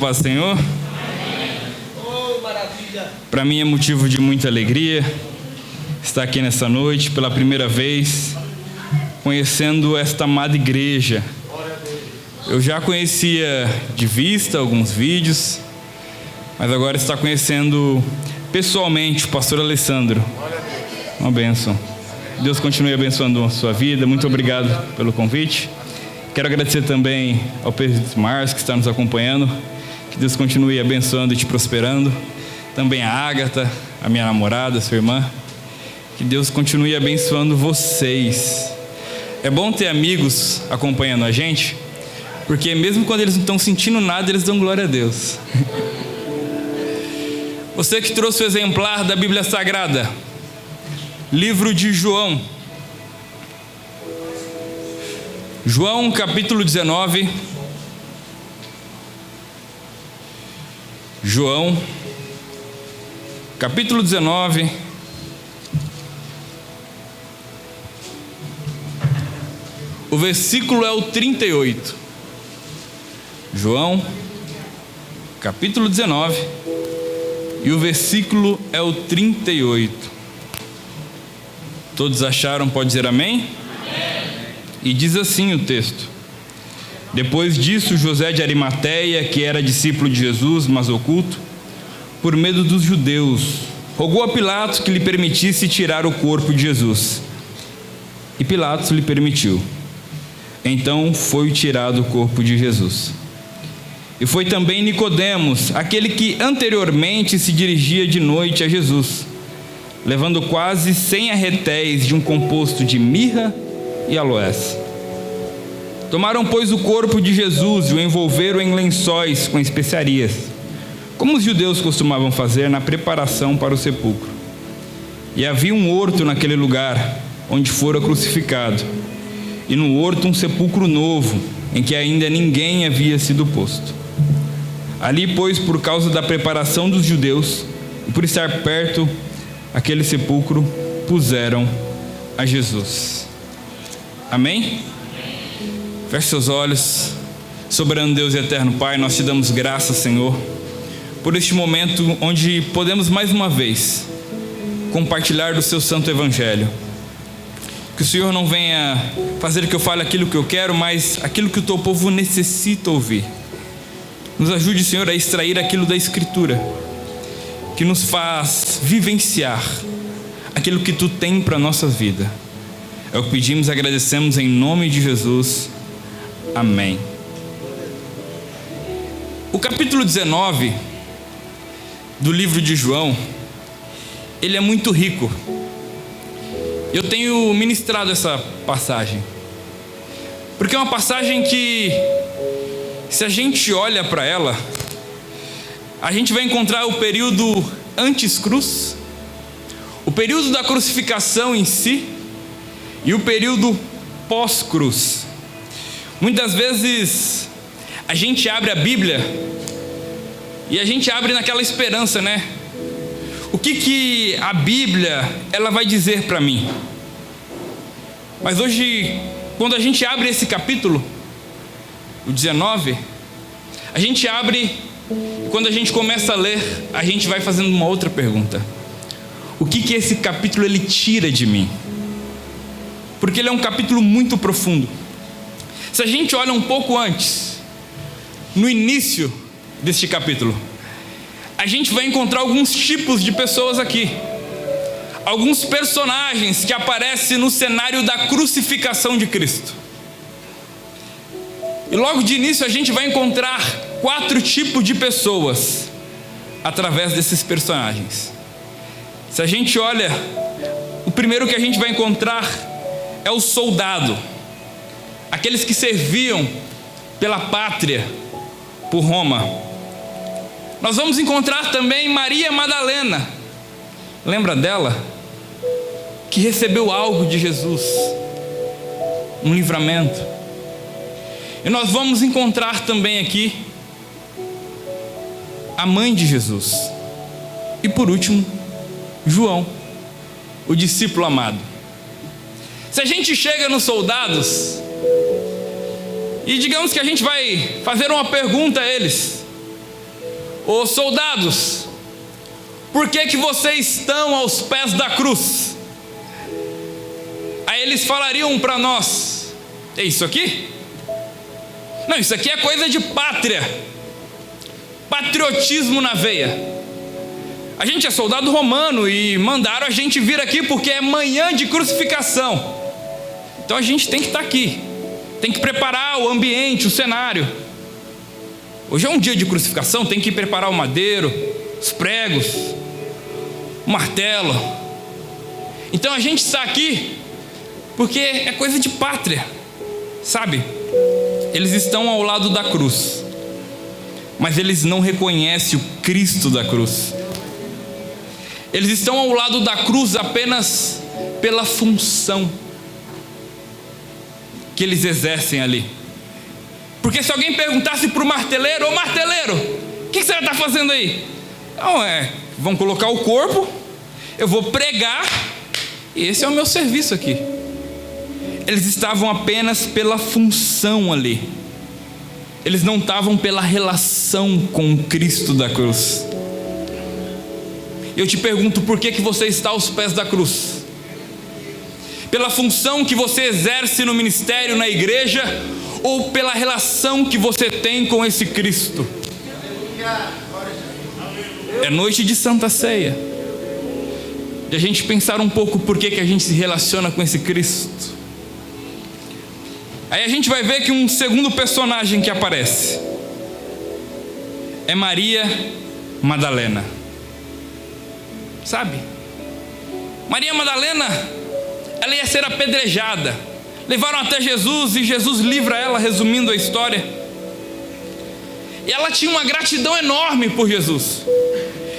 Paz do Senhor. Oh, maravilha. Para mim é motivo de muita alegria estar aqui nessa noite pela primeira vez, conhecendo esta amada igreja. Eu já conhecia de vista alguns vídeos, mas agora está conhecendo pessoalmente o pastor Alessandro. Uma bênção. Deus continue abençoando a sua vida. Muito obrigado pelo convite. Quero agradecer também ao Pedro Márcio que está nos acompanhando. Que Deus continue abençoando e te prosperando. Também a Ágata, a minha namorada, sua irmã. Que Deus continue abençoando vocês. É bom ter amigos acompanhando a gente, porque mesmo quando eles não estão sentindo nada, eles dão glória a Deus. Você que trouxe o exemplar da Bíblia Sagrada, livro de João. João capítulo 19. João capítulo 19. O versículo é o 38. João capítulo 19. E o versículo é o 38. Todos acharam? Pode dizer amém? Amém. E diz assim o texto: Depois disso, José de Arimateia, que era discípulo de Jesus, mas oculto, por medo dos judeus, rogou a Pilatos que lhe permitisse tirar o corpo de Jesus. E Pilatos lhe permitiu. Então foi tirado o corpo de Jesus. E foi também Nicodemos, aquele que anteriormente se dirigia de noite a Jesus, levando quase 100 arretéis de um composto de mirra e aloés. Tomaram, pois, o corpo de Jesus e o envolveram em lençóis com especiarias, como os judeus costumavam fazer na preparação para o sepulcro. E havia um horto naquele lugar onde fora crucificado, e no horto um sepulcro novo, em que ainda ninguém havia sido posto. Ali, pois, por causa da preparação dos judeus, e por estar perto aquele sepulcro, puseram a Jesus. Amém? Feche seus olhos. Soberano Deus e eterno Pai, nós te damos graças, Senhor, por este momento onde podemos mais uma vez compartilhar do seu santo evangelho. Que o Senhor não venha fazer que eu fale aquilo que eu quero, mas aquilo que o teu povo necessita ouvir. Nos ajude, Senhor, a extrair aquilo da Escritura que nos faz vivenciar aquilo que tu tem para a nossa vida. É o que pedimos e agradecemos em nome de Jesus. Amém. O capítulo 19 do livro de João, ele é muito rico. Eu tenho ministrado essa passagem, porque é uma passagem que, se a gente olha para ela, a gente vai encontrar o período antes cruz, o período da crucificação em si e o período pós-cruz. Muitas vezes a gente abre a Bíblia e a gente abre naquela esperança, né? O que a Bíblia ela vai dizer para mim? Mas hoje, quando a gente abre esse capítulo, o 19, a gente abre e quando a gente começa a ler, a gente vai fazendo uma outra pergunta: o que esse capítulo ele tira de mim? Porque ele é um capítulo muito profundo. Se a gente olha um pouco antes, no início deste capítulo, a gente vai encontrar alguns tipos de pessoas aqui, alguns personagens que aparecem no cenário da crucificação de Cristo. E logo de início a gente vai encontrar 4 tipos de pessoas através desses personagens. Se a gente olha, o primeiro que a gente vai encontrar é o soldado, aqueles que serviam pela pátria, por Roma. Nós vamos encontrar também Maria Madalena, lembra dela? Que recebeu algo de Jesus, um livramento. E nós vamos encontrar também aqui a mãe de Jesus. E por último, João, o discípulo amado. Se a gente chega nos soldados e digamos que a gente vai fazer uma pergunta a eles: Ô soldados, por que vocês estão aos pés da cruz? Aí eles falariam para nós: é isso aqui? Não, isso aqui é coisa de pátria, patriotismo na veia. A gente é soldado romano e mandaram a gente vir aqui porque é manhã de crucificação. Então a gente tem que estar aqui, tem que preparar o ambiente, o cenário. Hoje é um dia de crucificação, tem que preparar o madeiro, os pregos, o martelo. Então a gente está aqui porque é coisa de pátria, sabe? Eles estão ao lado da cruz, mas eles não reconhecem o Cristo da cruz. Eles estão ao lado da cruz apenas pela função que eles exercem ali. Porque se alguém perguntasse para o marteleiro: ô marteleiro, o que você está fazendo aí? Não, vão colocar o corpo, eu vou pregar, e esse é o meu serviço aqui. Eles estavam apenas pela função ali. Eles não estavam pela relação com o Cristo da cruz. Eu te pergunto, por que você está aos pés da cruz? Pela função que você exerce no ministério, na igreja, ou pela relação que você tem com esse Cristo? É noite de Santa Ceia, de a gente pensar um pouco por que a gente se relaciona com esse Cristo. Aí a gente vai ver que um segundo personagem que aparece é Maria Madalena. Sabe? Maria Madalena, ela ia ser apedrejada. Levaram até Jesus e Jesus livra ela, resumindo a história. E ela tinha uma gratidão enorme por Jesus.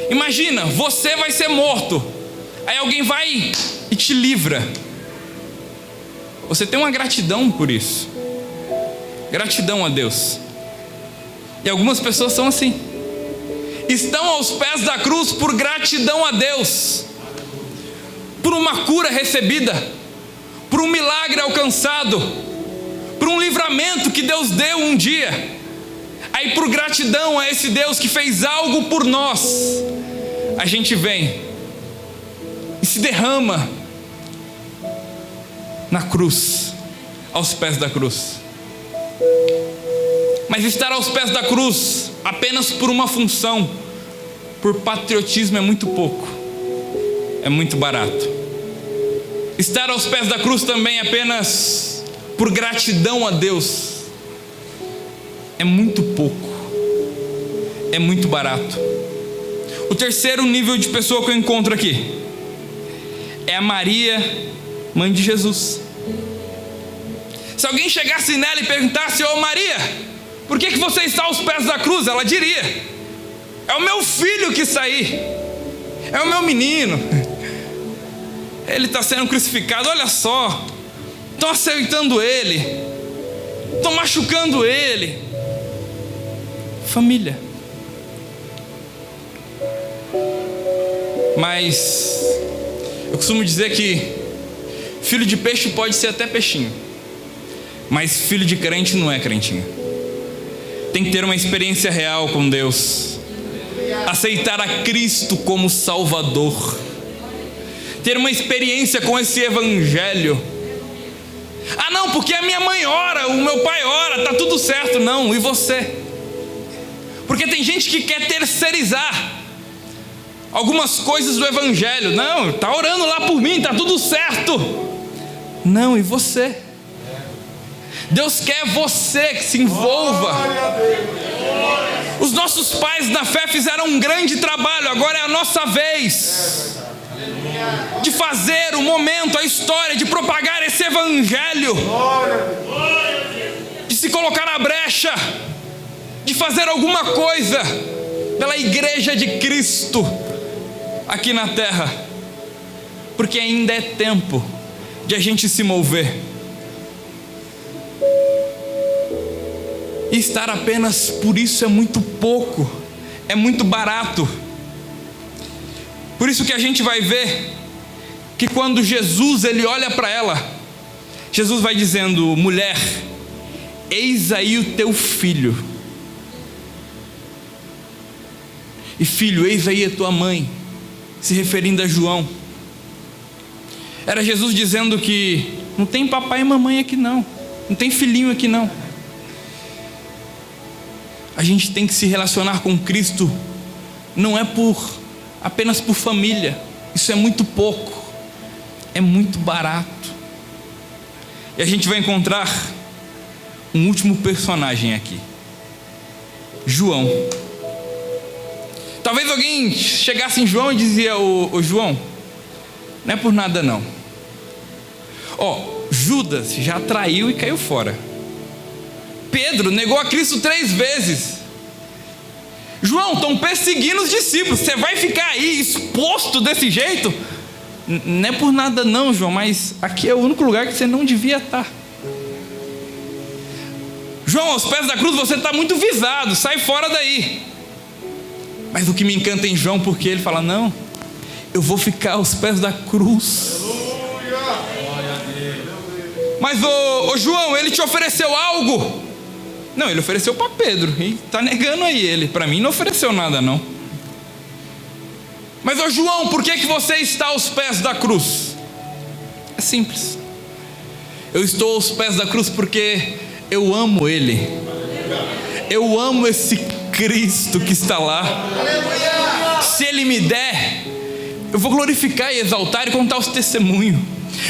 Imagina, você vai ser morto, aí alguém vai e te livra. Você tem uma gratidão por isso. Gratidão a Deus. E algumas pessoas são assim, estão aos pés da cruz por gratidão a Deus, por uma cura recebida, por um milagre alcançado, por um livramento que Deus deu um dia. Aí por gratidão a esse Deus que fez algo por nós, a gente vem e se derrama na cruz, aos pés da cruz. Mas estar aos pés da cruz apenas por uma função, por patriotismo, é muito pouco, é muito barato. Estar aos pés da cruz também apenas por gratidão a Deus é muito pouco, é muito barato. O terceiro nível de pessoa que eu encontro aqui é a Maria, mãe de Jesus. Se alguém chegasse nela e perguntasse: ô Maria, por que você está aos pés da cruz? Ela diria: é o meu filho que está aí, é o meu menino, ele está sendo crucificado, olha só, estão açoitando ele, estão machucando ele. Família. Mas eu costumo dizer que filho de peixe pode ser até peixinho, mas filho de crente não é crentinho. Tem que ter uma experiência real com Deus, aceitar a Cristo como Salvador, ter uma experiência com esse Evangelho. Ah não, porque a minha mãe ora, o meu pai ora, está tudo certo. Não, e você? Porque tem gente que quer terceirizar algumas coisas do Evangelho. Não, está orando lá por mim, está tudo certo. Não, e você? Deus quer você que se envolva. Os nossos pais na fé fizeram um grande trabalho, agora é a nossa vez de fazer o momento, a história, de propagar esse Evangelho, de se colocar na brecha, de fazer alguma coisa pela igreja de Cristo aqui na terra, porque ainda é tempo de a gente se mover. E estar apenas por isso é muito pouco, é muito barato. Por isso que a gente vai ver que quando Jesus ele olha para ela, Jesus vai dizendo: mulher, eis aí o teu filho. E filho, eis aí a tua mãe, se referindo a João. Era Jesus dizendo que não tem papai e mamãe aqui não, não tem filhinho aqui não. A gente tem que se relacionar com Cristo, não é apenas por família, isso é muito pouco, é muito barato. E a gente vai encontrar um último personagem aqui, João. Talvez alguém chegasse em João e dizia: ô João, não é por nada não. Judas já traiu e caiu fora. Pedro negou a Cristo 3 vezes. João, estão perseguindo os discípulos, você vai ficar aí exposto desse jeito? Não é por nada não, João, mas aqui é o único lugar que você não devia estar. João, aos pés da cruz você está muito visado, sai fora daí. Mas o que me encanta em João, porque ele fala: não, eu vou ficar aos pés da cruz. Mas ô João, ele te ofereceu algo? Não, ele ofereceu para Pedro, e está negando aí ele. Para mim não ofereceu nada não. Mas ô João, por que você está aos pés da cruz? É simples. Eu estou aos pés da cruz porque eu amo ele. Eu amo esse Cristo que está lá. Se ele me der, eu vou glorificar e exaltar e contar os testemunhos.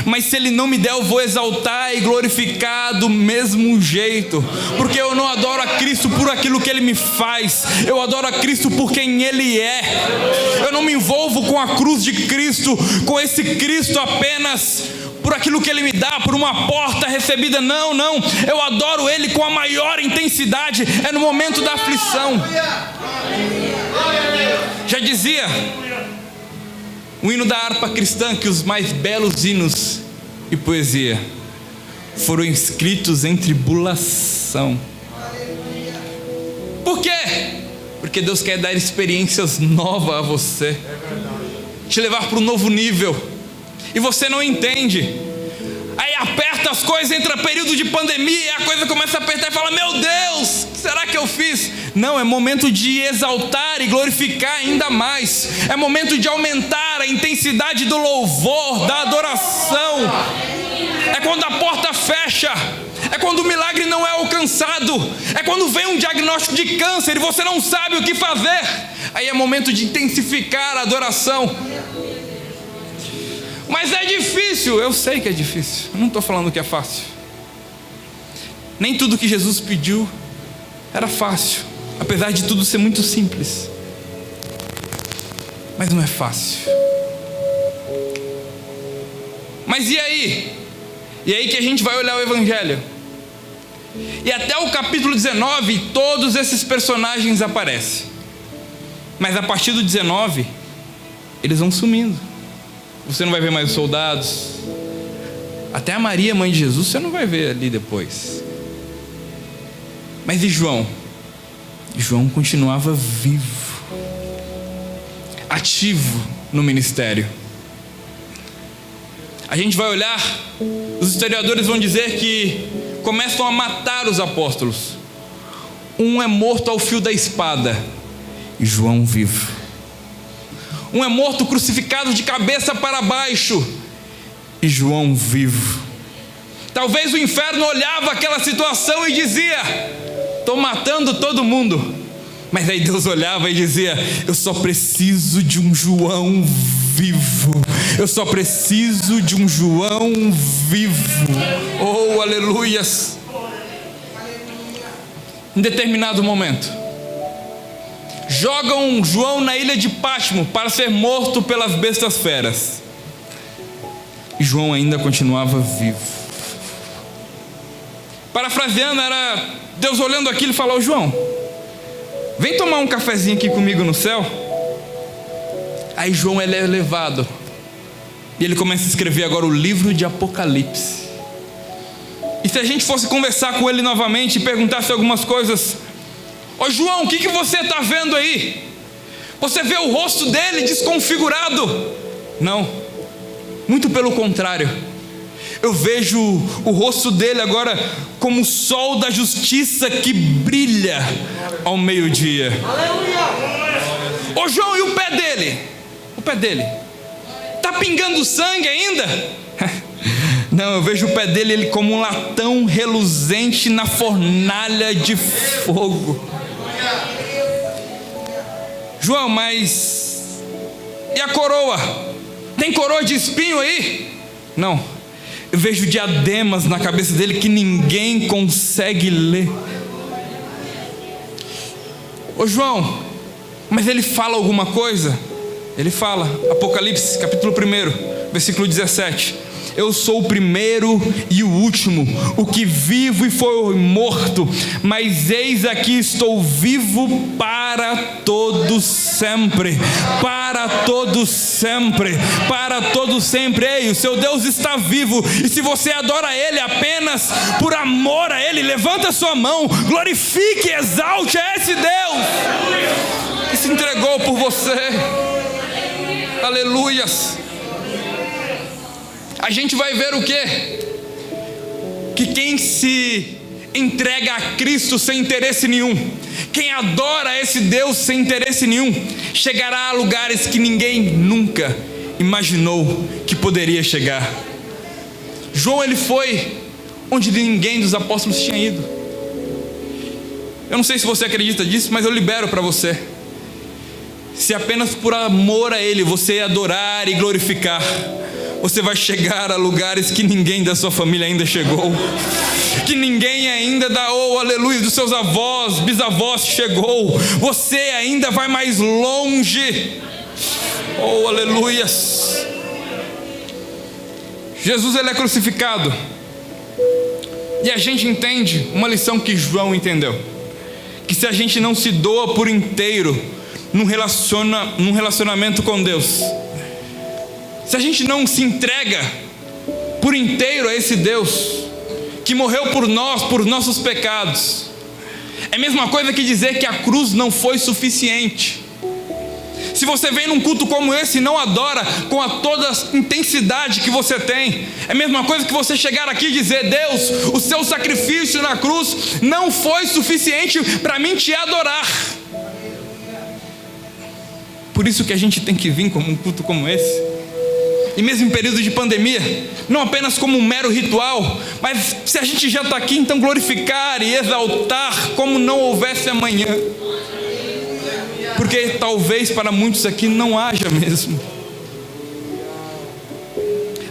Mas se ele não me der, eu vou exaltar e glorificar do mesmo jeito, porque eu não adoro a Cristo por aquilo que ele me faz, eu adoro a Cristo por quem ele é. Eu não me envolvo com a cruz de Cristo, com esse Cristo apenas por aquilo que ele me dá, por uma porta recebida. Não, eu adoro ele com a maior intensidade, é no momento da aflição. Já dizia o hino da harpa cristã que os mais belos hinos e poesia foram escritos em tribulação. Por quê? Porque Deus quer dar experiências novas a você, te levar para um novo nível, e você não entende. Aí aperta as coisas, entra período de pandemia, e a coisa começa a apertar e fala: meu Deus, o que será que eu fiz? Não, é momento de exaltar e glorificar ainda mais. É momento de aumentar a intensidade do louvor, da adoração. É quando a porta fecha, é quando o milagre não é alcançado, é quando vem um diagnóstico de câncer e você não sabe o que fazer. Aí é momento de intensificar a adoração. Mas é difícil, eu sei que é difícil, eu não estou falando que é fácil. Nem tudo que Jesus pediu era fácil, apesar de tudo ser muito simples. Mas não é fácil. Mas e aí? E aí que a gente vai olhar o Evangelho. E até o capítulo 19, todos esses personagens aparecem. Mas a partir do 19, eles vão sumindo. Você não vai ver mais os soldados. Até a Maria, mãe de Jesus, você não vai ver ali depois. Mas e João? João continuava vivo, ativo no ministério. A gente vai olhar, os historiadores vão dizer que começam a matar os apóstolos. Um é morto ao fio da espada, e João vivo. Um é morto crucificado de cabeça para baixo, e João vivo. Talvez o inferno olhava aquela situação e dizia: estou matando todo mundo. Mas aí Deus olhava e dizia: eu só preciso de um João vivo. Eu só preciso de um João vivo. Oh, aleluias. Em determinado momento, jogam João na ilha de Patmos para ser morto pelas bestas feras. E João ainda continuava vivo. Parafraseando, era Deus olhando aquilo e falou: João, vem tomar um cafezinho aqui comigo no céu. Aí João ele é levado, e ele começa a escrever agora o livro de Apocalipse. E se a gente fosse conversar com ele novamente e perguntasse algumas coisas: ô João, o que você está vendo aí? Você vê o rosto dele desconfigurado? Não, muito pelo contrário. Eu vejo o rosto dele agora como o sol da justiça que brilha ao meio-dia. Ô João, e o pé dele? O pé dele tá pingando sangue ainda? Não, eu vejo o pé dele ele como um latão reluzente na fornalha de fogo. João, mas e a coroa? Tem coroa de espinho aí? Não, eu vejo diademas na cabeça dele que ninguém consegue ler. Ô João, mas ele fala alguma coisa? Ele fala, Apocalipse capítulo 1, versículo 17: eu sou o primeiro e o último, o que vivo e foi morto, mas eis aqui estou vivo para todos sempre, para todos sempre, para todos sempre. Ei, o seu Deus está vivo, e se você adora Ele apenas por amor a Ele, levanta sua mão, glorifique, exalte a esse Deus que se entregou por você. Aleluias. A gente vai ver o quê? Que quem se entrega a Cristo sem interesse nenhum, quem adora esse Deus sem interesse nenhum, chegará a lugares que ninguém nunca imaginou que poderia chegar. João, ele foi onde ninguém dos apóstolos tinha ido. Eu não sei se você acredita disso, mas eu libero para você. Se apenas por amor a Ele você adorar e glorificar, você vai chegar a lugares que ninguém da sua família ainda chegou, que ninguém ainda aleluia, dos seus avós, bisavós chegou. Você ainda vai mais longe. Oh, aleluias. Jesus, ele é crucificado, e a gente entende uma lição que João entendeu: que se a gente não se doa por inteiro num relacionamento com Deus, se a gente não se entrega por inteiro a esse Deus que morreu por nós, por nossos pecados, é a mesma coisa que dizer que a cruz não foi suficiente. Se você vem num culto como esse e não adora com toda a intensidade que você tem, é a mesma coisa que você chegar aqui e dizer: Deus, o seu sacrifício na cruz não foi suficiente para mim te adorar. Por isso que a gente tem que vir como um culto como esse, e mesmo em período de pandemia, não apenas como um mero ritual, mas se a gente já está aqui, então glorificar e exaltar como não houvesse amanhã, porque talvez para muitos aqui não haja mesmo.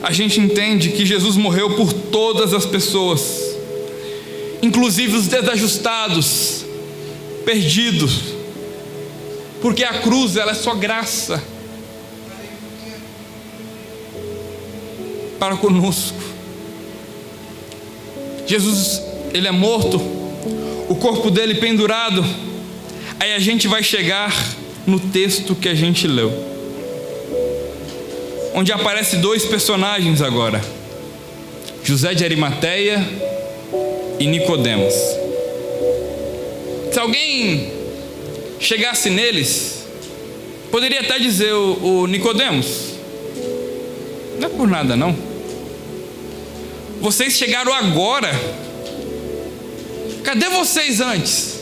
A gente entende que Jesus morreu por todas as pessoas, inclusive os desajustados, perdidos, porque a cruz, ela é só graça para conosco. Jesus, ele é morto, o corpo dele pendurado. Aí a gente vai chegar no texto que a gente leu, onde aparece dois personagens agora: José de Arimateia e Nicodemos. Se alguém chegasse neles, poderia até dizer: o Nicodemos, não é por nada não, vocês chegaram agora, cadê vocês antes?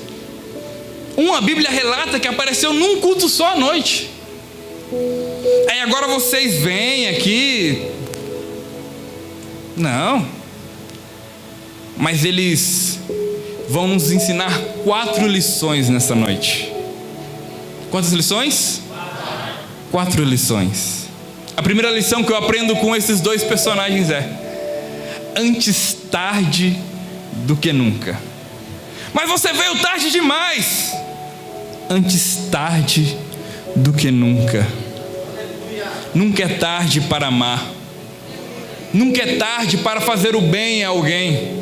A Bíblia relata que apareceu num culto só à noite, aí agora vocês vêm aqui. Não, mas eles vão nos ensinar 4 lições nessa noite. Quantas lições? 4 lições. A primeira lição que eu aprendo com esses dois personagens é: antes tarde do que nunca. Mas você veio tarde demais. Antes tarde do que nunca. Nunca é tarde para amar. Nunca é tarde para fazer o bem a alguém.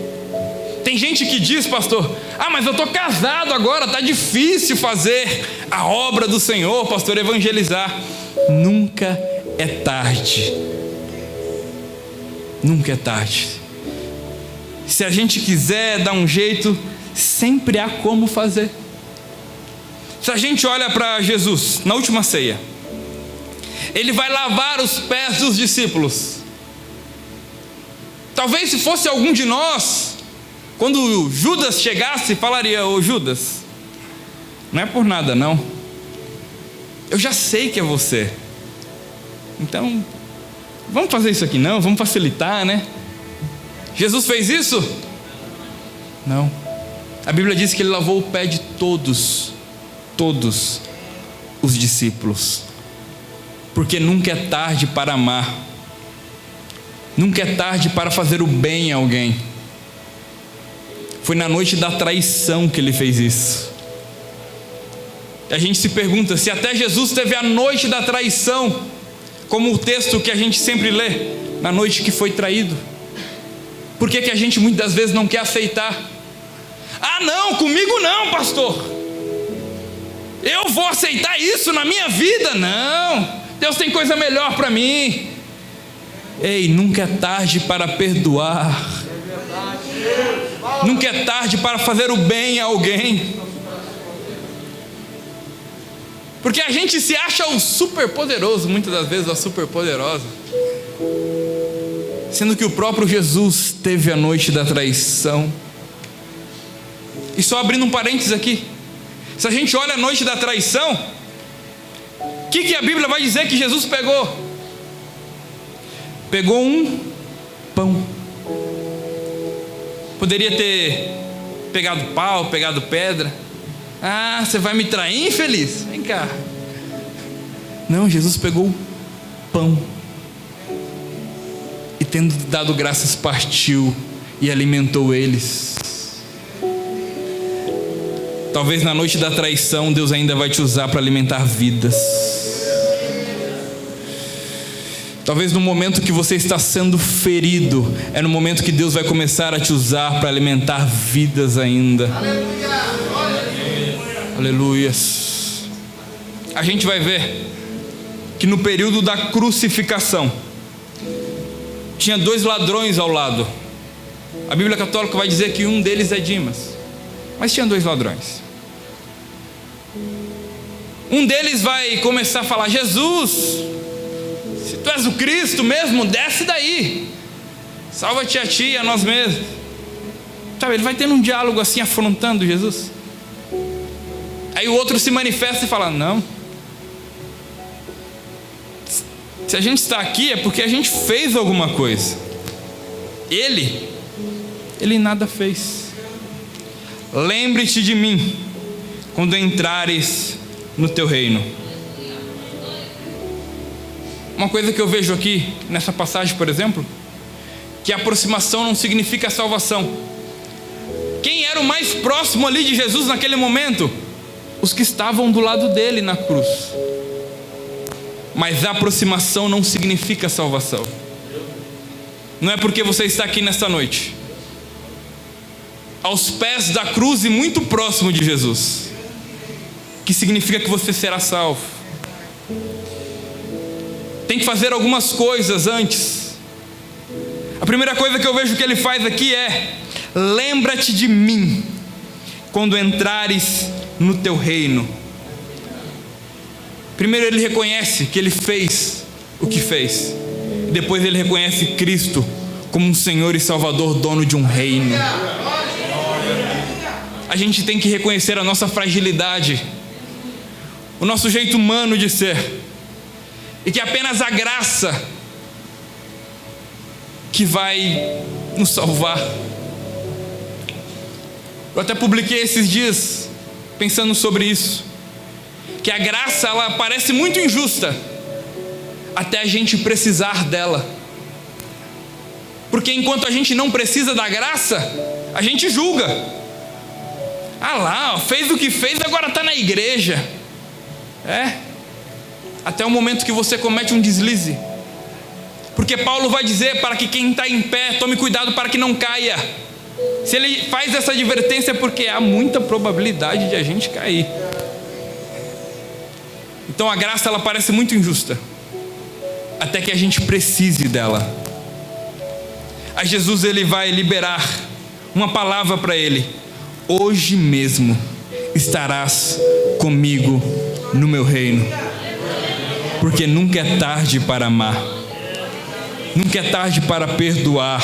Tem gente que diz: pastor, mas eu estou casado agora, está difícil fazer a obra do Senhor, pastor, evangelizar. Nunca é tarde. Nunca é tarde. Se a gente quiser dar um jeito, sempre há como fazer. Se a gente olha para Jesus na última ceia, ele vai lavar os pés dos discípulos. Talvez se fosse algum de nós, quando Judas chegasse, falaria: ô Judas, não é por nada não, Eu já sei que é você. Então, vamos fazer isso aqui não, vamos facilitar, né? Jesus fez isso? Não. A Bíblia diz que ele lavou o pé de todos os discípulos. Porque nunca é tarde para amar. Nunca é tarde para fazer o bem a alguém. Foi na noite da traição que ele fez isso. E a gente se pergunta, se até Jesus teve a noite da traição, como o texto que a gente sempre lê, na noite que foi traído, por que a gente muitas vezes não quer aceitar? Ah não, comigo não, pastor, eu vou aceitar isso na minha vida? Não, Deus tem coisa melhor para mim. Ei, nunca é tarde para perdoar. Nunca é tarde para fazer o bem a alguém. Porque a gente se acha o super poderoso, muitas das vezes a super poderosa, sendo que o próprio Jesus teve a noite da traição. E só abrindo um parênteses aqui, se a gente olha a noite da traição, o que a Bíblia vai dizer que Jesus pegou? Pegou um pão. Poderia ter pegado pau, pegado pedra. Ah, você vai me trair, infeliz? Vem cá. Não, Jesus pegou o pão e, tendo dado graças, partiu e alimentou eles. Talvez na noite da traição Deus ainda vai te usar para alimentar vidas. Talvez no momento que você está sendo ferido, é no momento que Deus vai começar a te usar para alimentar vidas ainda. Aleluias. A gente vai ver que no período da crucificação tinha 2 ladrões ao lado. A Bíblia Católica vai dizer que um deles é Dimas, mas tinha 2 ladrões. Um deles vai começar a falar: Jesus, se tu és o Cristo mesmo, desce daí, salva-te a ti e a nós mesmos. Sabe, ele vai tendo um diálogo assim, afrontando Jesus. Aí o outro se manifesta e fala: não, se a gente está aqui é porque a gente fez alguma coisa. Ele nada fez. Lembre-te de mim quando entrares no teu reino. Uma coisa que eu vejo aqui nessa passagem, por exemplo, que aproximação não significa salvação. Quem era o mais próximo ali de Jesus naquele momento? Os que estavam do lado dele na cruz. Mas a aproximação não significa salvação. Não é porque você está aqui nesta noite aos pés da cruz e muito próximo de Jesus que significa que você será salvo. Tem que fazer algumas coisas antes. A primeira coisa que eu vejo que ele faz aqui é: lembra-te de mim quando entrares no teu reino. Primeiro ele reconhece que ele fez o que fez. Depois ele reconhece Cristo como um Senhor e Salvador, dono de um reino. A gente tem que reconhecer a nossa fragilidade, o nosso jeito humano de ser, e que apenas a graça que vai nos salvar. Eu até publiquei esses dias pensando sobre isso, que a graça ela parece muito injusta até a gente precisar dela, porque enquanto a gente não precisa da graça, a gente julga. Ah lá, fez o que fez, agora está na igreja. Até o momento que você comete um deslize, porque Paulo vai dizer para que quem está em pé tome cuidado para que não caia. Se ele faz essa advertência é porque há muita probabilidade de a gente cair. Então a graça ela parece muito injusta até que a gente precise dela. Aí Jesus ele vai liberar uma palavra para ele: hoje mesmo estarás comigo no meu reino. Porque nunca é tarde para amar, nunca é tarde para perdoar.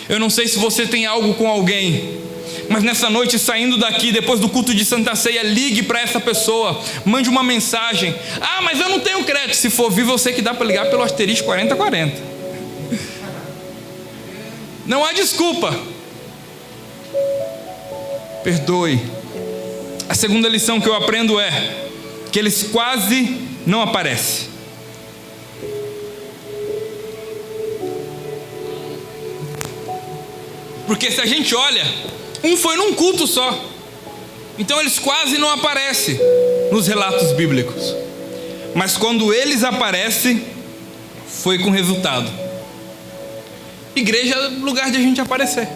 Eu não sei se você tem algo com alguém, Mas nessa noite, saindo daqui, depois do culto de Santa Ceia, ligue para essa pessoa, mande uma mensagem. Ah, mas eu não tenho crédito. Se for vivo, eu sei que dá para ligar pelo asterisco 4040. Não há desculpa. Perdoe. A segunda lição que eu aprendo é que eles quase não aparecem. Porque se a gente olha, um foi num culto só. Então eles quase não aparecem nos relatos bíblicos. Mas quando eles aparecem, foi com resultado. Igreja é lugar de a gente aparecer.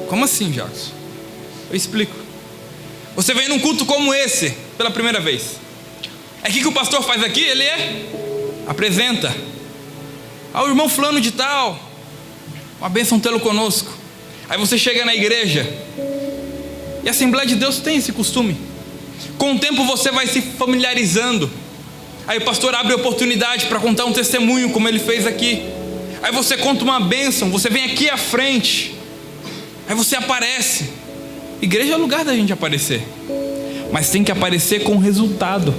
Como assim, Jacques? Eu explico. Você vem num culto como esse, pela primeira vez. É o que o pastor faz aqui? Ele apresenta. Ah, o irmão fulano de tal, uma bênção tê-lo conosco. Aí você chega na igreja, e a Assembleia de Deus tem esse costume. Com o tempo você vai se familiarizando. Aí o pastor abre a oportunidade para contar um testemunho, como ele fez aqui. Aí você conta uma bênção, você vem aqui à frente. Aí você aparece. Igreja é o lugar da gente aparecer. Mas tem que aparecer com resultado.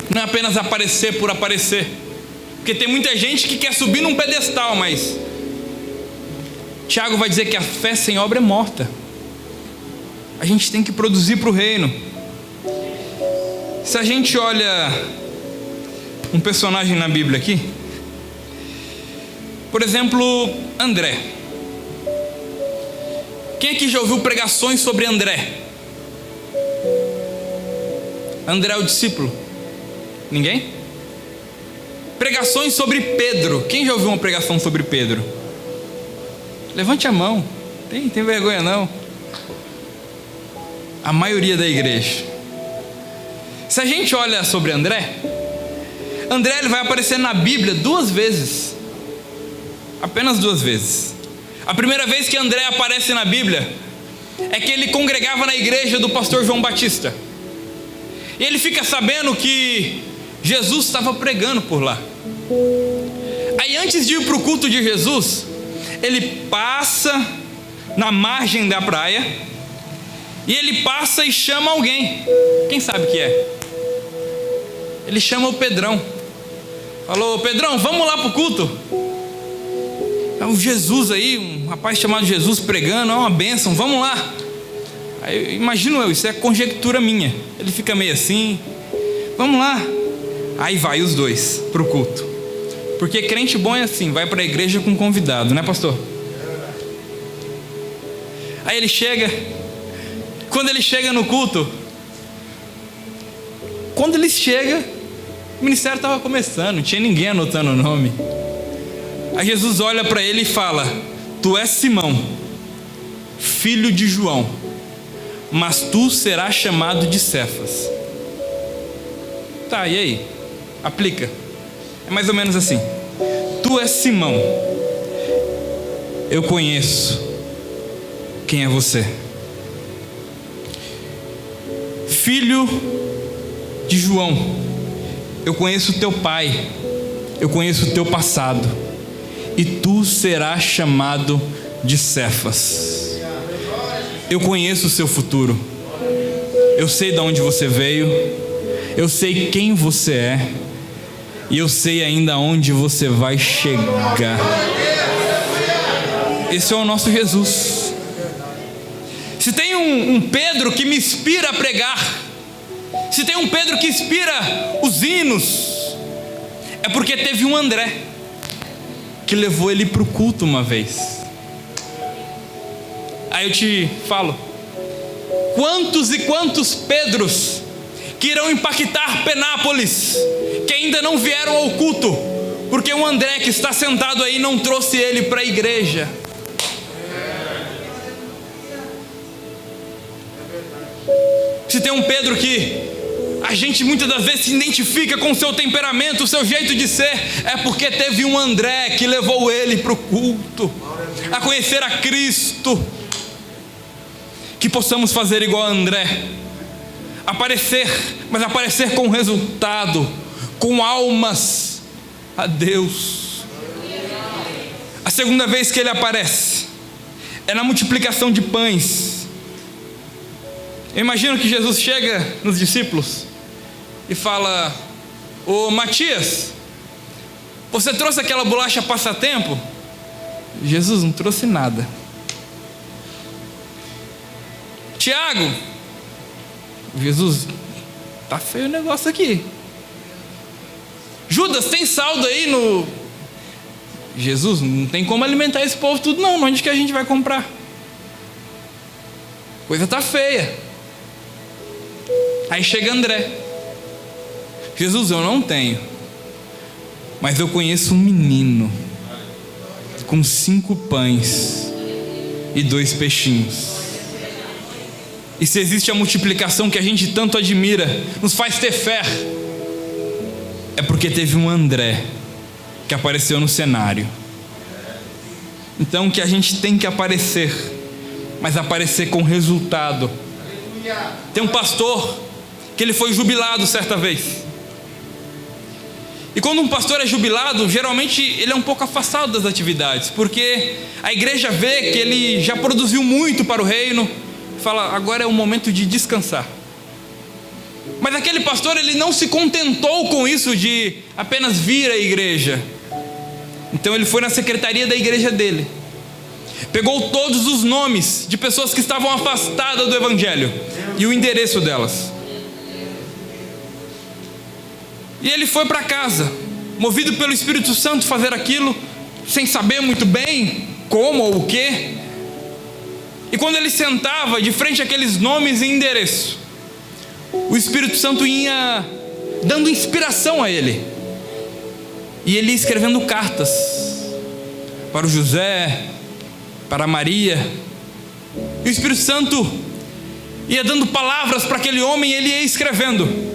Não é apenas aparecer por aparecer. Porque tem muita gente que quer subir num pedestal, mas Tiago vai dizer que a fé sem obra é morta. A gente tem que produzir para o reino. Se a gente olha um personagem na Bíblia aqui, por exemplo, André. Quem aqui já ouviu pregações sobre André? André é o discípulo? Ninguém? Pregações sobre Pedro. Quem já ouviu uma pregação sobre Pedro? Levante a mão. Tem vergonha não? A maioria da igreja. Se a gente olha sobre André, ele vai aparecer na Bíblia 2 vezes. Apenas 2 vezes. A primeira vez que André aparece na Bíblia é que ele congregava na igreja do pastor João Batista. E ele fica sabendo que Jesus estava pregando por lá. Aí antes de ir para o culto de Jesus, ele passa na margem da praia e ele passa e chama alguém. Quem sabe que é? Ele chama o Pedrão. Falou: Pedrão, vamos lá para o culto. É um Jesus aí, um rapaz chamado Jesus pregando, é uma bênção, vamos lá. Aí imagino isso é conjectura minha. Ele fica meio assim, vamos lá. Aí vai os dois para o culto. Porque crente bom é assim, vai para a igreja com convidado, né, pastor? Aí ele chega. Quando ele chega no culto, o ministério estava começando, não tinha ninguém anotando o nome. Aí Jesus olha para ele e fala: tu és Simão, filho de João, mas tu serás chamado de Cefas. Tá, e aí? Aplica. É mais ou menos assim: tu és Simão, eu conheço quem é você. Filho de João, eu conheço o teu pai, eu conheço o teu passado, e tu serás chamado de Cefas. Eu conheço o seu futuro. Eu sei de onde você veio. Eu sei quem você é. E eu sei ainda onde você vai chegar. Esse é o nosso Jesus. Se tem um Pedro que me inspira a pregar, se tem um Pedro que inspira os hinos, é porque teve um André que levou ele para o culto uma vez. Aí eu te falo: quantos e quantos Pedros que irão impactar Penápolis, que ainda não vieram ao culto, porque um André que está sentado aí não trouxe ele para a igreja. Se tem um Pedro que a gente muitas das vezes se identifica com o seu temperamento, o seu jeito de ser, é porque teve um André que levou ele para o culto, a conhecer a Cristo. Que possamos fazer igual a André, aparecer, mas aparecer com resultado, com almas a Deus. A segunda vez que ele aparece é na multiplicação de pães. Eu imagino que Jesus chega nos discípulos e fala: ô Matias, você trouxe aquela bolacha passatempo? Jesus não trouxe nada. Tiago, Jesus, tá feio o negócio aqui. Judas, tem saldo aí no... Jesus, não tem como alimentar esse povo tudo não. Onde que a gente vai comprar? Coisa tá feia. Aí chega André. Jesus, eu não tenho, mas eu conheço um menino com 5 pães e 2 peixinhos. E se existe a multiplicação que a gente tanto admira, nos faz ter fé, é porque teve um André que apareceu no cenário. Então que a gente tem que aparecer, mas aparecer com resultado. Tem um pastor que ele foi jubilado certa vez. E quando um pastor é jubilado, geralmente ele é um pouco afastado das atividades, porque a igreja vê que ele já produziu muito para o reino, fala, agora é o momento de descansar. Mas aquele pastor, ele não se contentou com isso de apenas vir à igreja. Então ele foi na secretaria da igreja dele, pegou todos os nomes de pessoas que estavam afastadas do evangelho e o endereço delas. E ele foi para casa, movido pelo Espírito Santo, fazer aquilo, sem saber muito bem como ou o que. E quando ele sentava de frente àqueles nomes e endereço, o Espírito Santo ia dando inspiração a ele. E ele ia escrevendo cartas para o José, para a Maria. E o Espírito Santo ia dando palavras para aquele homem e ele ia escrevendo.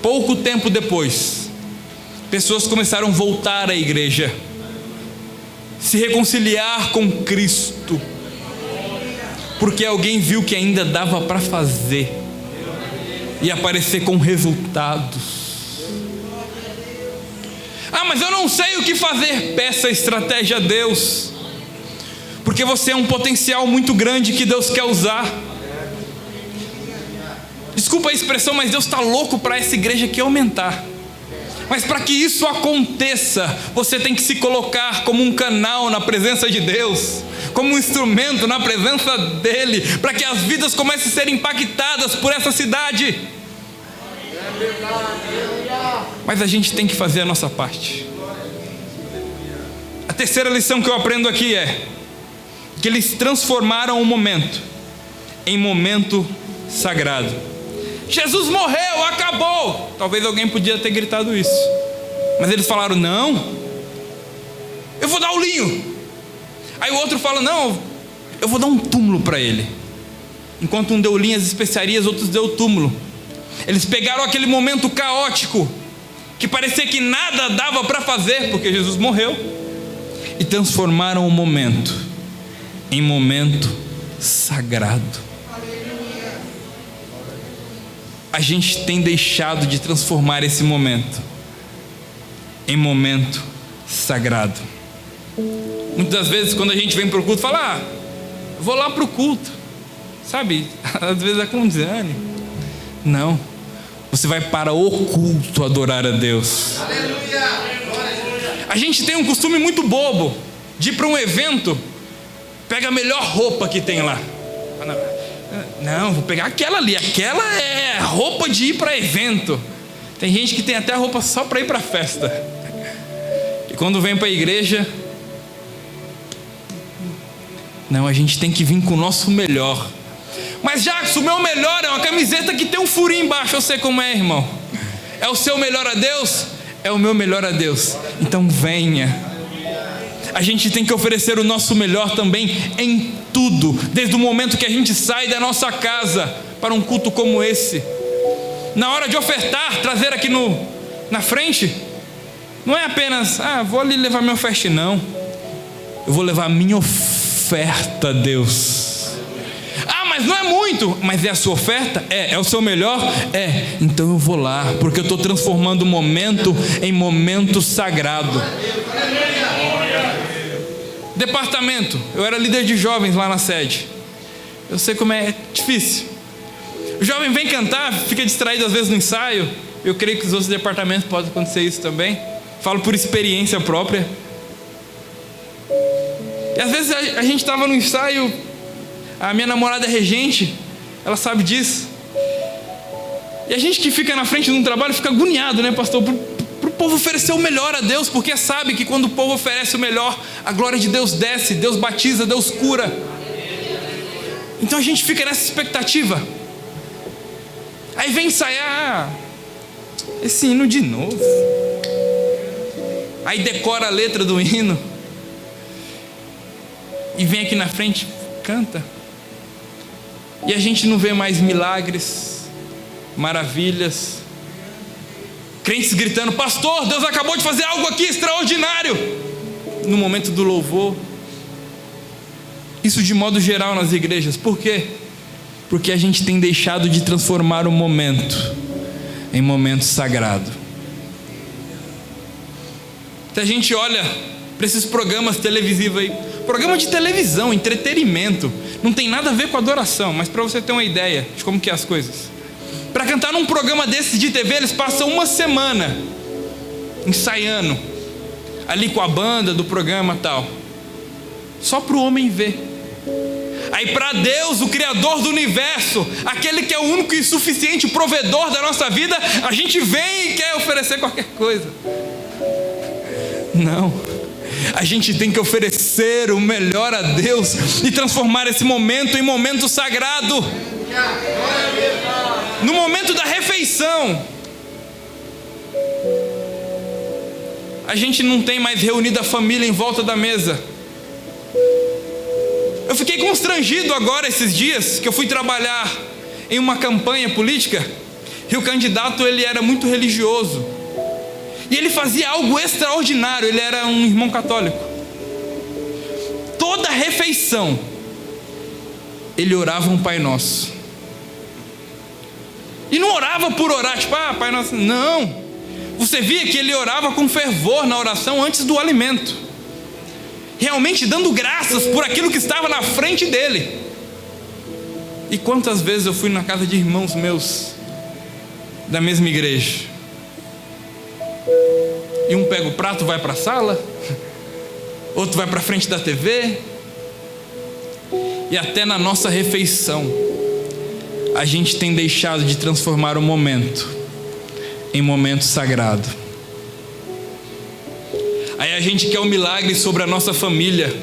Pouco tempo depois, pessoas começaram a voltar à igreja, se reconciliar com Cristo, porque alguém viu que ainda dava para fazer e aparecer com resultados. Ah, mas eu não sei o que fazer. Peça estratégia a Deus, porque você é um potencial muito grande que Deus quer usar. Desculpa a expressão, mas Deus está louco para essa igreja aqui aumentar. Mas para que isso aconteça, você tem que se colocar como um canal na presença de Deus, como um instrumento na presença dEle, para que as vidas comecem a ser impactadas por essa cidade. Mas a gente tem que fazer a nossa parte. A terceira lição que eu aprendo aqui é que eles transformaram o momento em momento sagrado. Jesus morreu, acabou. Talvez alguém podia ter gritado isso, mas eles falaram, não, eu vou dar o linho. Aí o outro fala, não, eu vou dar um túmulo para ele. Enquanto um deu linhas e especiarias, outros deu túmulo. Eles pegaram aquele momento caótico, que parecia que nada dava para fazer, porque Jesus morreu, e transformaram o momento em momento sagrado. A gente tem deixado de transformar esse momento em momento sagrado. Muitas vezes quando a gente vem para o culto, fala, vou lá para o culto, sabe, às vezes é com desânimo. Não, você vai para o culto adorar a Deus. A gente tem um costume muito bobo de ir para um evento, pega a melhor roupa que tem lá. Não, vou pegar aquela ali, aquela é roupa de ir para evento. Tem gente que tem até roupa só para ir para festa, e quando vem para a igreja, não, a gente tem que vir com o nosso melhor. Mas Jackson, o meu melhor é uma camiseta que tem um furinho embaixo. Eu sei como é, irmão. É o seu melhor a Deus? É o meu melhor a Deus. Então venha. A gente tem que oferecer o nosso melhor também em tudo, desde o momento que a gente sai da nossa casa para um culto como esse. Na hora de ofertar, trazer aqui na frente, não é apenas, vou ali levar minha oferta, não. Eu vou levar a minha oferta a Deus. Mas não é muito. Mas é a sua oferta? É o seu melhor? Então eu vou lá, porque eu estou transformando o momento em momento sagrado. Departamento, eu era líder de jovens lá na sede. Eu sei como é difícil. O jovem vem cantar, fica distraído às vezes no ensaio. Eu creio que os outros departamentos podem acontecer isso também. Falo por experiência própria. E às vezes a gente estava no ensaio, a minha namorada é regente, ela sabe disso. E a gente que fica na frente de um trabalho fica agoniado, né, pastor? Para o povo oferecer o melhor a Deus, porque sabe que quando o povo oferece o melhor, a glória de Deus desce, Deus batiza, Deus cura. Então a gente fica nessa expectativa. Aí vem ensaiar esse hino de novo. Aí decora a letra do hino. E vem aqui na frente, canta. E a gente não vê mais milagres, maravilhas. Crentes gritando: pastor, Deus acabou de fazer algo aqui extraordinário. No momento do louvor. Isso de modo geral nas igrejas. Por quê? Porque a gente tem deixado de transformar o momento em momento sagrado. Se a gente olha para esses programas televisivos aí, programa de televisão, entretenimento, não tem nada a ver com adoração, mas para você ter uma ideia de como que é as coisas. Para cantar num programa desses de TV, eles passam uma semana ensaiando ali com a banda do programa tal, só para o homem ver. Aí para Deus, o Criador do universo, aquele que é o único e suficiente provedor da nossa vida, a gente vem e quer oferecer qualquer coisa. Não, a gente tem que oferecer o melhor a Deus e transformar esse momento em momento sagrado. No momento da refeição, a gente não tem mais reunido a família em volta da mesa. Eu fiquei constrangido agora esses dias que eu fui trabalhar em uma campanha política e o candidato ele era muito religioso e ele fazia algo extraordinário. Ele era um irmão católico. Toda refeição ele orava um Pai Nosso. E não orava por orar, tipo, Pai Nosso. Não. Você via que ele orava com fervor na oração antes do alimento, realmente dando graças por aquilo que estava na frente dele. E quantas vezes eu fui na casa de irmãos meus da mesma igreja, e um pega o prato, vai para a sala, outro vai para a frente da TV, e até na nossa refeição a gente tem deixado de transformar o momento em momento sagrado. Aí a gente quer um milagre sobre a nossa família,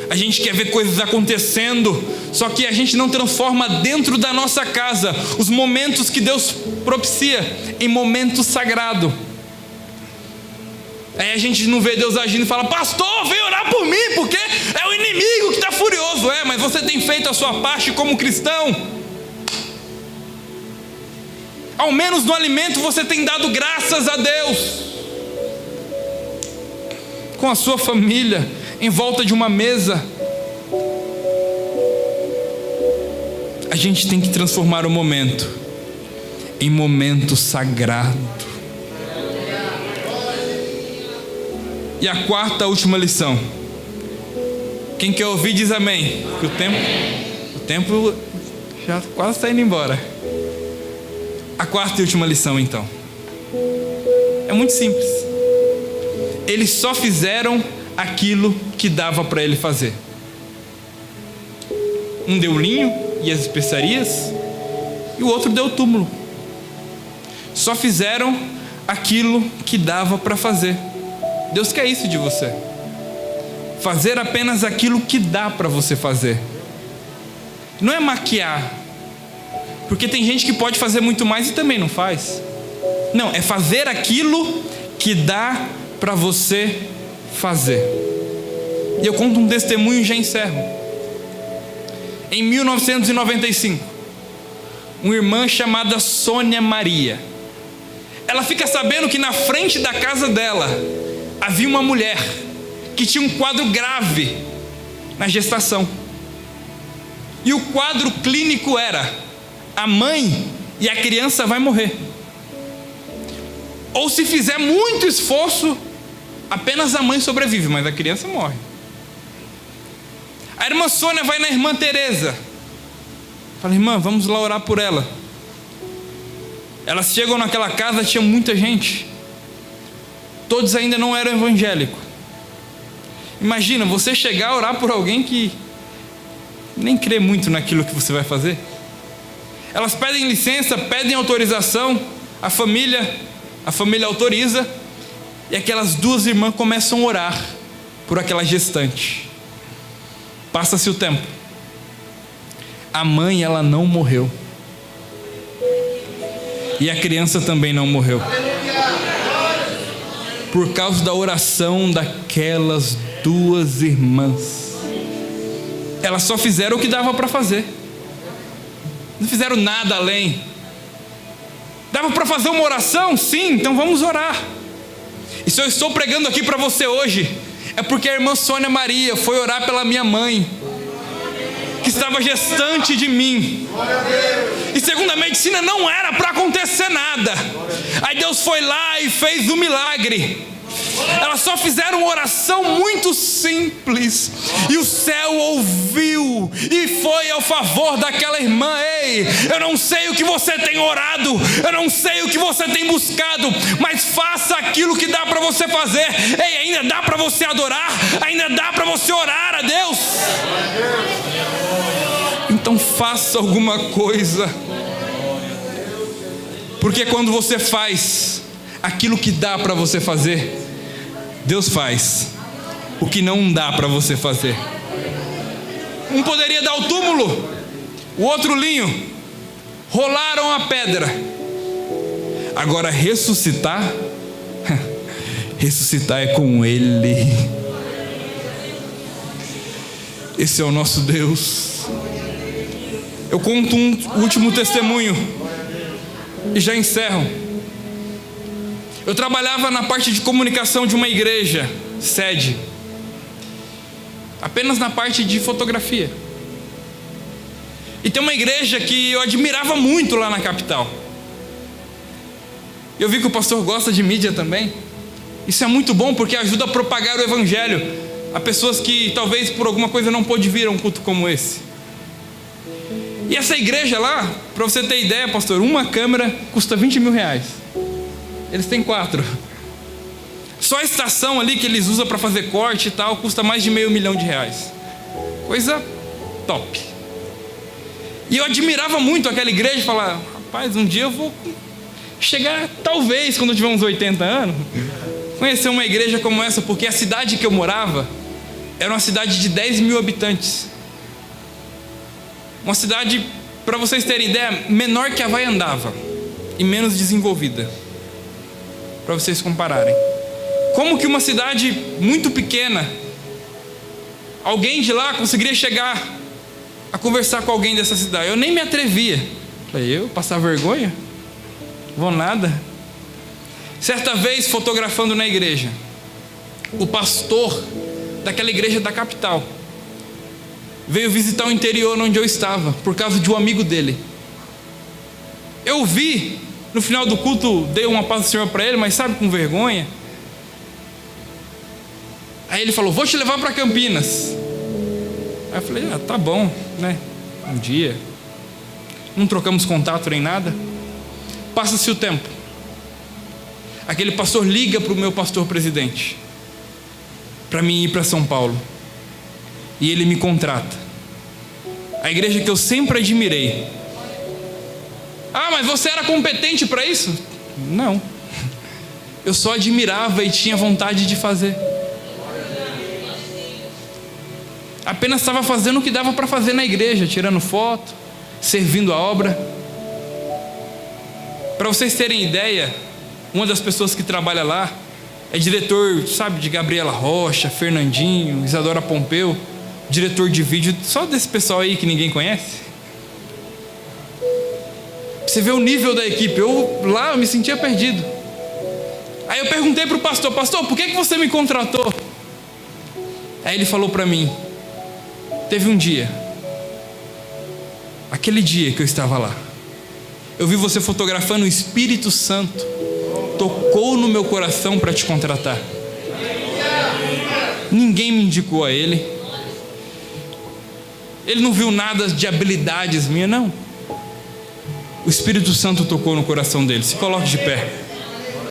a gente quer ver coisas acontecendo, só que a gente não transforma dentro da nossa casa os momentos que Deus propicia em momento sagrado. Aí a gente não vê Deus agindo e fala: pastor, vem orar por mim, porque é o inimigo que está furioso. Mas você tem feito a sua parte como cristão? Ao menos no alimento você tem dado graças a Deus. Com a sua família, em volta de uma mesa. A gente tem que transformar o momento em momento sagrado. E a quarta, última lição. Quem quer ouvir diz amém. Que o tempo já quase está indo embora. A quarta e última lição, então, é muito simples. Eles só fizeram aquilo que dava para ele fazer. Um deu o linho e as especiarias, e o outro deu o túmulo. Só fizeram aquilo que dava para fazer. Deus quer isso de você. Fazer apenas aquilo que dá para você fazer. Não é maquiar, porque tem gente que pode fazer muito mais e também não faz. Não, é fazer aquilo que dá para você fazer. E eu conto um testemunho e já encerro. Em 1995, uma irmã chamada Sônia Maria, ela fica sabendo que na frente da casa dela havia uma mulher que tinha um quadro grave na gestação. E o quadro clínico era: a mãe e a criança vai morrer. Ou se fizer muito esforço, apenas a mãe sobrevive, mas a criança morre. A irmã Sônia vai na irmã Teresa. Fala: irmã, vamos lá orar por ela. Elas chegam naquela casa, tinha muita gente. Todos ainda não eram evangélicos. Imagina, você chegar a orar por alguém que nem crê muito naquilo que você vai fazer. Elas pedem licença, pedem autorização, a família autoriza, e aquelas duas irmãs começam a orar por aquela gestante. Passa-se o tempo. A mãe, ela não morreu. E a criança também não morreu. Por causa da oração daquelas duas irmãs. Elas só fizeram o que dava para fazer. Não fizeram nada além. Dava para fazer uma oração? Sim, então vamos orar. E se eu estou pregando aqui para você hoje, é porque a irmã Sônia Maria foi orar pela minha mãe, que estava gestante de mim. E segundo a medicina não era para acontecer nada. Aí Deus foi lá e fez um milagre. Elas só fizeram uma oração muito simples, e o céu ouviu e foi ao favor daquela irmã. Ei, eu não sei o que você tem orado, eu não sei o que você tem buscado, mas faça aquilo que dá para você fazer. Ei, ainda dá para você adorar, ainda dá para você orar a Deus. Então faça alguma coisa, porque quando você faz aquilo que dá para você fazer, Deus faz o que não dá para você fazer. Um poderia dar o túmulo, o outro o linho, rolaram a pedra. Agora ressuscitar, ressuscitar é com Ele. Esse é o nosso Deus. Eu conto um último testemunho e já encerro. Eu trabalhava na parte de comunicação de uma igreja, sede, apenas na parte de fotografia. E tem uma igreja que eu admirava muito lá na capital. Eu vi que o pastor gosta de mídia também. Isso é muito bom, porque ajuda a propagar o evangelho a pessoas que talvez por alguma coisa não pôde vir a um culto como esse. E essa igreja lá, para você ter ideia, pastor, uma câmera custa 20 mil reais. Eles têm 4. Só a estação ali que eles usam para fazer corte e tal custa mais de R$500 mil. Coisa top. E eu admirava muito aquela igreja e falava: rapaz, um dia eu vou chegar, talvez, quando eu tiver uns 80 anos, conhecer uma igreja como essa, porque a cidade que eu morava era uma cidade de 10 mil habitantes. Uma cidade, para vocês terem ideia, menor que a Havaiandava e menos desenvolvida, para vocês compararem. Como que uma cidade muito pequena, alguém de lá conseguiria chegar a conversar com alguém dessa cidade? Eu nem me atrevia. Falei: eu passar vergonha? Vou nada. Certa vez, fotografando na igreja, o pastor daquela igreja da capital veio visitar o interior onde eu estava, por causa de um amigo dele. Eu vi, no final do culto, dei uma paz do Senhor para ele, mas sabe, com vergonha. Aí ele falou: vou te levar para Campinas. Aí eu falei: tá bom, né? Um dia. Não trocamos contato nem nada. Passa-se o tempo. Aquele pastor liga para o meu pastor presidente, para mim ir para São Paulo. E ele me contrata. A igreja que eu sempre admirei. Mas você era competente para isso? Não. Eu só admirava e tinha vontade de fazer. Apenas estava fazendo o que dava para fazer na igreja, tirando foto, servindo a obra. Para vocês terem ideia, uma das pessoas que trabalha lá é diretor, sabe, de Gabriela Rocha, Fernandinho, Isadora Pompeu, diretor de vídeo, só desse pessoal aí que ninguém conhece. Você vê o nível da equipe. Eu me sentia perdido. Aí eu perguntei para o pastor: pastor, por que você me contratou? Aí ele falou para mim: teve um dia, aquele dia que eu estava lá, eu vi você fotografando, o Espírito Santo tocou no meu coração para te contratar. Ninguém me indicou a ele. Ele não viu nada de habilidades minhas, não. O Espírito Santo tocou no coração dele. Se coloque de pé.